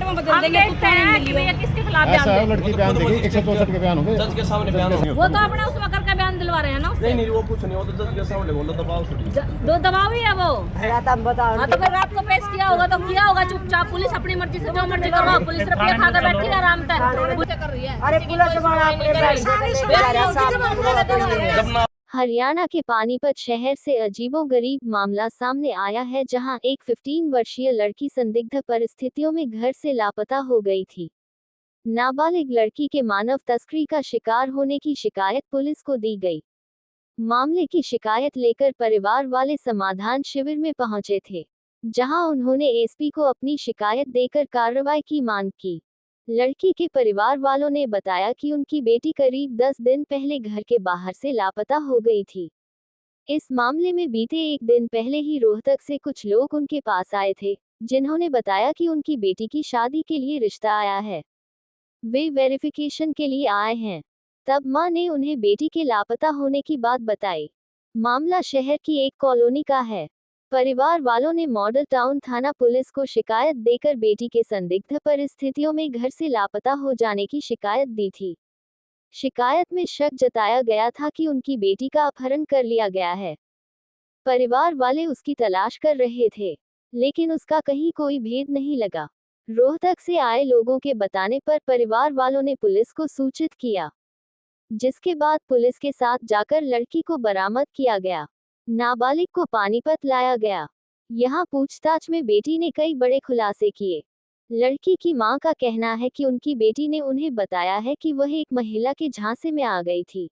Minute में बदल देंगे। किसके खिलाफ ऐसा है, लड़की बयान देगी, 164 के बयान होंगे, जज के सामने बयान होगा। वो तो अपना उसमें करके बयान दिलवा रहे हैं ना। नहीं वो कुछ नहीं, वो तो जज के सामने बोलो, दबाव से दो दबाव ही है वो। हाँ तो फिर रात को पेश किया होगा तो किया होगा चुपचाप। पुलिस अपनी मर्जी से जो मर्जी करवाओ, पुलिस रुपया खाकर बैठी है आराम से कर रही है। अरे पुलिस वाला अपने हरियाणा के पानीपत शहर से अजीबोगरीब मामला सामने आया है, जहां एक 15 वर्षीय लड़की संदिग्ध परिस्थितियों में घर से लापता हो गई थी। नाबालिग लड़की के मानव तस्करी का शिकार होने की शिकायत पुलिस को दी गई। मामले की शिकायत लेकर परिवार वाले समाधान शिविर में पहुंचे थे, जहां उन्होंने एसपी को अपनी शिकायत देकर कार्रवाई की मांग की। लड़की के परिवार वालों ने बताया कि उनकी बेटी करीब 10 दिन पहले घर के बाहर से लापता हो गई थी। इस मामले में बीते एक दिन पहले ही रोहतक से कुछ लोग उनके पास आए थे, जिन्होंने बताया कि उनकी बेटी की शादी के लिए रिश्ता आया है। वे वेरिफिकेशन के लिए आए हैं। तब मां ने उन्हें बेटी के लापता होने की बात बताई। मामला शहर की एक कॉलोनी का है। परिवार वालों ने मॉडल टाउन थाना पुलिस को शिकायत देकर बेटी के संदिग्ध परिस्थितियों में घर से लापता हो जाने की शिकायत दी थी। शिकायत में शक जताया गया था कि उनकी बेटी का अपहरण कर लिया गया है। परिवार वाले उसकी तलाश कर रहे थे, लेकिन उसका कहीं कोई भेद नहीं लगा। रोहतक से आए लोगों के बताने पर परिवार वालों ने पुलिस को सूचित किया, जिसके बाद पुलिस के साथ जाकर लड़की को बरामद किया गया। नाबालिग को पानीपत लाया गया। यहाँ पूछताछ में बेटी ने कई बड़े खुलासे किए। लड़की की मां का कहना है कि उनकी बेटी ने उन्हें बताया है कि वह एक महिला के झांसे में आ गई थी।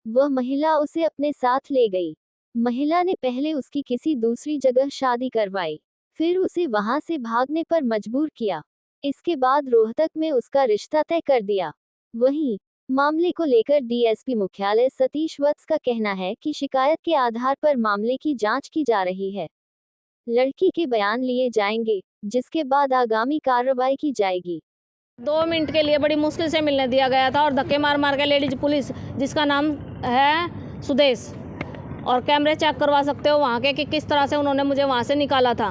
वह महिला उसे अपने साथ ले गई। महिला ने पहले उसकी किसी दूसरी जगह शादी करवाई, फिर उसे वहां से भागने पर मजबूर किया। इसके बाद रोहतक में उसका रिश्ता तय कर दिया। वहीं मामले को लेकर डीएसपी मुख्यालय सतीश वत्स का कहना है कि शिकायत के आधार पर मामले की जांच की जा रही है। लड़की के बयान लिए जाएंगे, जिसके बाद आगामी कार्रवाई की जाएगी। 2 मिनट के लिए बड़ी मुश्किल से मिलने दिया गया था और धक्के मार मार के लेडीज पुलिस, जिसका नाम है सुदेश, और कैमरे चेक करवा सकते हो वहाँ के कि किस तरह से उन्होंने मुझे वहाँ से निकाला था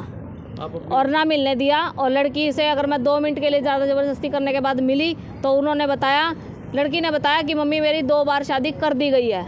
और ना मिलने दिया। और लड़की से अगर मैं 2 मिनट के लिए ज़्यादा ज़बरदस्ती करने के बाद मिली तो उन्होंने बताया, लड़की ने बताया कि मम्मी मेरी 2 बार शादी कर दी गई है,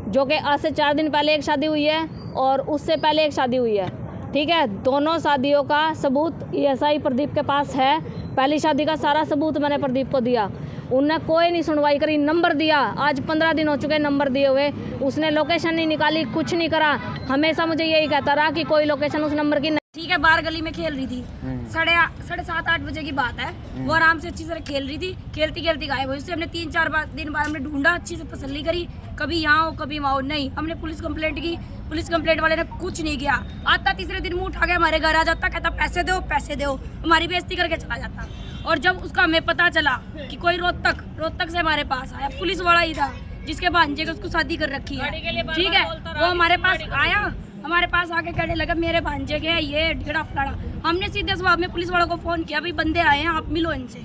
जो कि आज से 4 दिन पहले एक शादी हुई है और उससे पहले एक शादी हुई है। ठीक है, दोनों शादियों का सबूत एएसआई प्रदीप के पास है। पहली शादी का सारा सबूत मैंने प्रदीप को दिया, उनने कोई नहीं सुनवाई करी। नंबर दिया, आज 15 दिन हो चुके नंबर दिए हुए, उसने लोकेशन नहीं निकाली, कुछ नहीं करा। हमेशा मुझे यही कहता रहा कि कोई लोकेशन उस नंबर की। ठीक है, बाहर गली में खेल रही थी, 7:30-8 बजे की बात है। वो आराम से अच्छी तरह खेल रही थी, खेलती खेलती गायब हुई। उससे हमने 3-4 दिन बाद हमने ढूंढा, अच्छी से तसल्ली करी, कभी यहाँ हो कभी वहाँ हो। नहीं, हमने पुलिस कंप्लेंट की, पुलिस कंप्लेंट वाले ने कुछ नहीं किया। आता तीसरे दिन मुंह उठा के हमारे घर आ जाता, कहता पैसे दो पैसे दो, हमारी बेइज्जती करके चला जाता। और जब उसका हमें पता चला कि कोई रोहतक से हमारे पास आया, पुलिस वाला ही था जिसके भांजे को उसको शादी कर रखी है। ठीक है, वो हमारे पास आया, हमारे पास आके कहने लगा मेरे भांजे के ये ढेड़ा फलाड़ा। हमने सीधे जवाब में पुलिस वालों को फोन किया, भाई बंदे आए हैं, आप मिलो इनसे।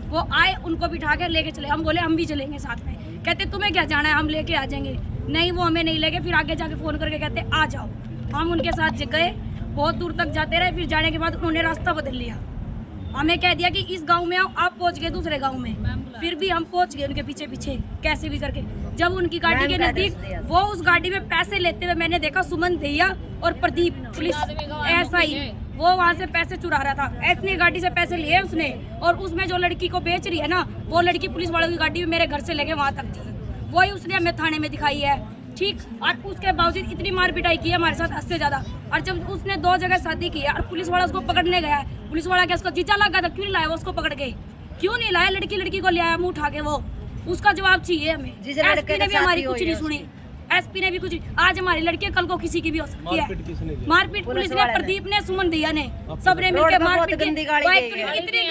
वो आए, उनको बिठा के लेके चले। हम बोले हम भी चलेंगे साथ में। कहते तुम्हें क्या जाना है, हम लेके आ जाएंगे। नहीं, वो हमें नहीं लेके, फिर आगे जाके फोन करके कहते आ जाओ। हम उनके साथ गए, बहुत दूर तक जाते रहे। फिर जाने के बाद उन्होंने रास्ता बदल लिया, हमें कह दिया कि इस गांव में आओ। आप पहुंच गए दूसरे गांव में, फिर भी हम पहुंच गए उनके पीछे पीछे कैसे भी करके। जब उनकी गाड़ी के नजदीक, वो उस गाड़ी में पैसे लेते हुए मैंने देखा, सुमन दैया और प्रदीप पुलिस ऐसा ही, वो वहाँ से पैसे चुरा रहा था। अपनी गाड़ी से पैसे लिए उसने, और उसमें जो लड़की को बेच रही है ना, वो लड़की पुलिस वालों की गाड़ी में मेरे घर से लेके वहाँ तक थी। वही उसने हमें थाने में दिखाई है। ठीक, और उसके बावजूद इतनी मार पिटाई की है हमारे साथ, हद से ज्यादा। और जब उसने 2 जगह शादी की है और पुलिस वाला उसको पकड़ने गया है, पुलिस वाला क्या उसका जीजा लगा था, क्यों नहीं लाया वो उसको पकड़ के? क्यों नहीं लाया? लड़की को ले आया मुंह उठा के। वो उसका जवाब चाहिए हमें। एसपी ने भी हमारी कुछ नहीं सुनी, एसपी ने भी कुछ। आज हमारी लड़की कल को किसी की भी हो सकती है। मारपीट पुलिस ने, प्रदीप ने, सुमन दैया ने, सबने मिलकर मारपीट। इतनी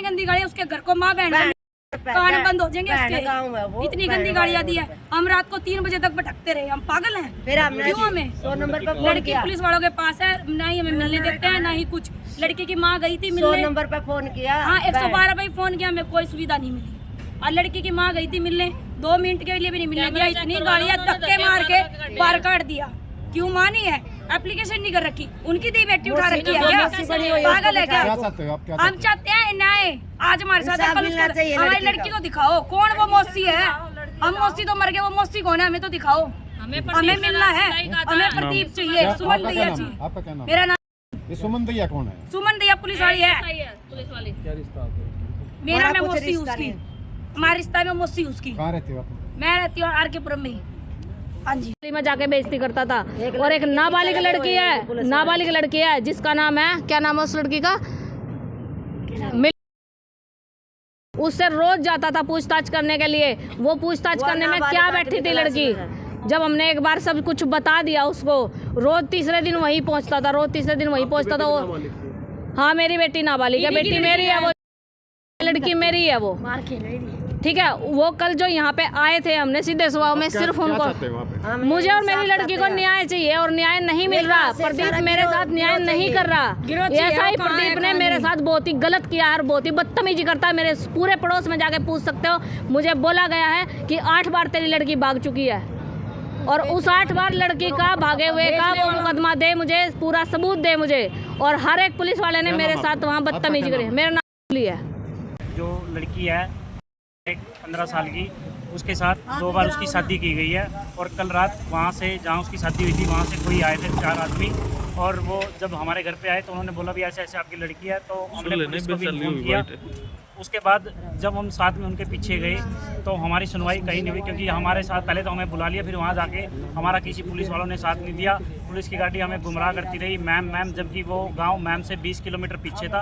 गंदी गाड़ी, उसके घर को माँ बहन कान बंद हो जाएंगे उसके। इतनी गंदी गाड़ियां दी है। हम रात को 3 बजे तक भटकते रहे, हम पागल हैं? क्यों? हमें 100 नंबर पर लड़की पुलिस वालों के पास है, ना ही हमें मिलने देते हैं, ना ही कुछ। लड़की की माँ गई थी मिलने, 100 नंबर पर फोन किया। हाँ, 112 पर फोन किया, हमें कोई सुविधा नहीं मिली। और लड़की की माँ गई थी मिलने, 2 मिनट के लिए भी नहीं मिलने दिया। इतनी गाड़ियां धक्के मार के बाहर काट दिया। क्यों मानी है? एप्लीकेशन नहीं कर रखी, उनकी दी बेटी उठा रखी है क्या? पागल है क्या? क्या चाहते हो आप? क्या हम चाहते हैं न्याय। आज हमारे साथ है, कल उसके हमारी लड़की को दिखाओ कौन वो मौसी है। हम मौसी तो मर गए, वो मौसी कौन है हमें तो दिखाओ। हमें मिलना है, हमें प्रदीप चाहिए, सुमन दैया चाहिए। आपका क्या नाम? मेरा नाम ये सुमन दैया कौन है? सुमन दैया पुलिस वाली है। पुलिस वाली क्या रिश्ता आपका? मेरा मैं मौसी उसकी, हमारे रिश्ता में मौसी उसकी। कहाँ रहते हो आप? मैं रहती हूँ आर के पुरम में। हाँ जी, में जाके बेइज्जती करता था। और एक नाबालिग लड़की है, नाबालिग लड़की है जिसका नाम है, क्या नाम है उस लड़की का? उससे रोज जाता था पूछताछ करने के लिए। वो पूछताछ करने में क्या बैठी थी लड़की। जब हमने एक बार सब कुछ बता दिया उसको, रोज तीसरे दिन वहीं पहुंचता था, रोज तीसरे दिन वहीं पहुंचता था वो। हाँ, मेरी बेटी नाबालिग है, बेटी मेरी है, वो लड़की मेरी है वो, ठीक है। वो कल जो यहाँ पे आए थे, हमने सीधे सुबह में सिर्फ उनको, मुझे और मेरी लड़की को न्याय चाहिए और न्याय नहीं मिल रहा। प्रदीप मेरे साथ न्याय नहीं कर रहा। ऐसा ही प्रदीप ने मेरे साथ बहुत ही गलत किया है और बहुत ही बदतमीजी करता है। मेरे पूरे पड़ोस में जाके पूछ सकते हो। मुझे बोला गया है कि 8 बार तेरी लड़की भाग चुकी है और उस 8 बार लड़की का भागे हुए का वो मुकदमा दे, मुझे पूरा सबूत दे मुझे। और हर एक पुलिस वाले ने मेरे साथ वहाँ बदतमीजी करी। मेरा नाम है। जो लड़की है 15 साल की, उसके साथ 2 बार उसकी शादी की गई है। और कल रात वहाँ से, जहाँ उसकी शादी हुई थी, वहाँ से कोई आए थे 4 आदमी। और वो जब हमारे घर पे आए तो उन्होंने बोला भी ऐसे ऐसे आपकी लड़की है। तो हमने पुलिस को भी इन्फॉर्म किया। उसके बाद जब हम साथ में उनके पीछे गए तो हमारी सुनवाई कहीं नहीं हुई, क्योंकि हमारे साथ पहले तो हमें बुला लिया, फिर वहाँ जाके हमारा किसी पुलिस वालों ने साथ नहीं दिया। पुलिस की गाड़ी हमें गुमराह करती रही, मैम मैम, जबकि वो गांव मैम से 20 किलोमीटर पीछे था।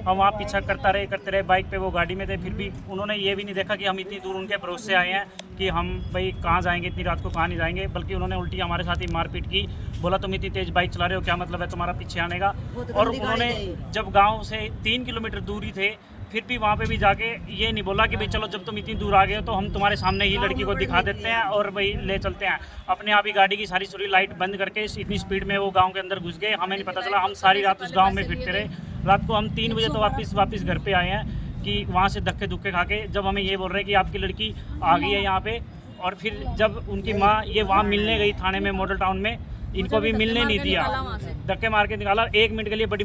हम वहाँ पीछा करते रहे, बाइक पे वो गाड़ी में थे। फिर भी उन्होंने ये भी नहीं देखा कि हम इतनी दूर उनके भरोसे आए हैं कि हम भाई कहाँ जाएंगे, इतनी रात को कहाँ नहीं जाएंगे। बल्कि उन्होंने उल्टी हमारे साथ ही मारपीट की, बोला तुम इतनी तेज़ बाइक चला रहे हो, क्या मतलब है तुम्हारा पीछे आने का। और उन्होंने जब गाँव से 3 किलोमीटर दूरी थे, फिर भी वहाँ पे भी जाके ये नहीं बोला कि भाई चलो जब तुम इतनी दूर आ गए हो तो हम तुम्हारे सामने ही लड़की को दिखा देते हैं और भाई ले चलते हैं। अपने आप ही गाड़ी की सारी लाइट बंद करके इतनी स्पीड में वो गांव के अंदर घुस गए, हमें नहीं पता चला। हम सारी रात उस गांव में फिरते रहे। रात को हम 3 बजे तो वापस घर पे आए हैं कि वहाँ से धक्के धुक्के खा के, जब हमें ये बोल रहे हैं कि आपकी लड़की आ गई है यहाँ पे। और फिर जब उनकी माँ ये वहाँ मिलने गई थाने में, मॉडल टाउन में, इनको भी मिलने नहीं दिया, धक्के मार के निकाला। 1 मिनट के लिए बड़ी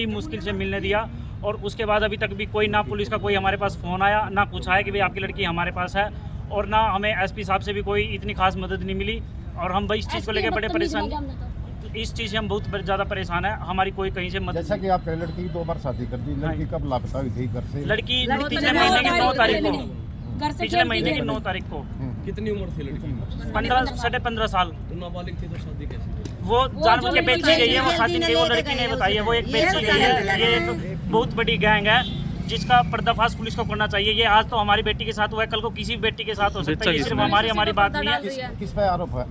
मुश्किल से मिलने दिया। और उसके बाद अभी तक भी कोई, ना पुलिस का कोई हमारे पास फ़ोन आया, ना कुछ आया कि भाई आपकी लड़की हमारे पास है। और ना हमें एसपी साहब से भी कोई इतनी खास मदद नहीं मिली। और हम भाई इस चीज़ को लेकर बड़े परेशान, इस चीज़ से हम बहुत ज़्यादा परेशान है। हमारी कोई कहीं से मदद। जैसा कि आपकी लड़की की 2 बार शादी कर दी, लड़की कब लापता हुई थी घर से? लड़की पिछले महीने की 9 तारीख को, पिछले महीने की 9 तारीख को। कितनी उम्र थी लड़की की? 15 साल। तो नाबालिग थी तो शादी कैसी थी? वो जानबूझ के बेची गई है, वो शादी नहीं, वो लड़की ने बताई है, वो एक बेची गई है। ये एक बहुत बड़ी गैंग है जिसका पर्दाफाश पुलिस को करना चाहिए। ये आज तो हमारी बेटी के साथ हुआ है, कल को किसी भी बेटी के साथ हो सकता है। ये सिर्फ हमारी बात नहीं है। किस पे आरोप है?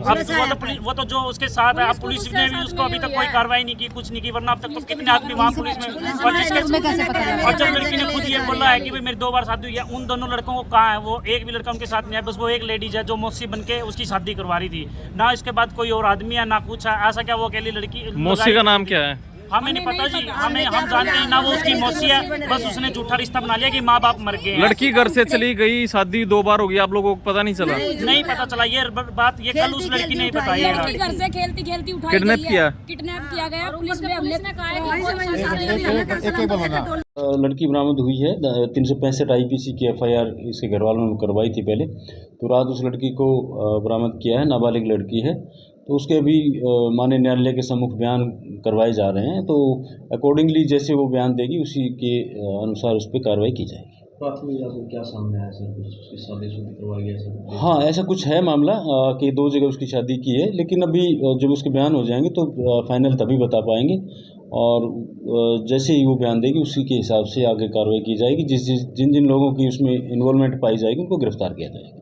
अब वो तो जो उसके साथ है, अब पुलिस ने भी उसको अभी तक कोई कार्रवाई नहीं की, कुछ नहीं की। वरना अब तक तो कितने आदमी वहाँ पुलिस में, और जब लड़की ने खुद ये बोला है कि भाई मेरी 2 बार शादी हुई है, उन दोनों लड़कों को कहाँ है? वो एक भी लड़का उनके साथ नहीं है। बस वो एक लेडीज है जो मौसी बन के उसकी शादी करवा रही थी। ना इसके बाद कोई और आदमी है, ना कुछ है। ऐसा क्या वो अकेली लड़की? मौसी का नाम क्या है? हमें नहीं पता जी, हम जानते हैं ना वो उसकी मौसी है। बस उसने झूठा रिश्ता बना लिया कि माँ बाप मर गए। लड़की घर से चली गई, शादी 2 बार हो गई, आप लोगों को पता नहीं चला? नहीं पता चला ये बात, ये कल उस लड़की ने बताई है। घर से खेलती उठाई किडनैप किया किया गया। पुलिस ने हमने लड़की बरामद हुई है। 365 IPC की FIR इसके घर वालों ने करवाई थी पहले। तो रात उस लड़की को बरामद किया है, नाबालिग लड़की है। तो उसके अभी माननीय न्यायालय के सम्मुख बयान करवाए जा रहे हैं। तो अकॉर्डिंगली जैसे वो बयान देगी उसी के अनुसार उस पर कार्रवाई की जाएगी। प्राथमिक जांच में क्या सामने आया सर? कुछ उसकी शादी करवाई गई सर? हाँ, ऐसा कुछ है मामला कि 2 जगह उसकी शादी की है। लेकिन अभी जब उसके बयान हो जाएंगे तो फाइनल तभी बता पाएंगे। और जैसे ही वो बयान देगी उसी के हिसाब से आगे कार्रवाई की जाएगी। जिन लोगों की उसमें इन्वॉल्वमेंट पाई जाएगी उनको गिरफ्तार किया जाएगा।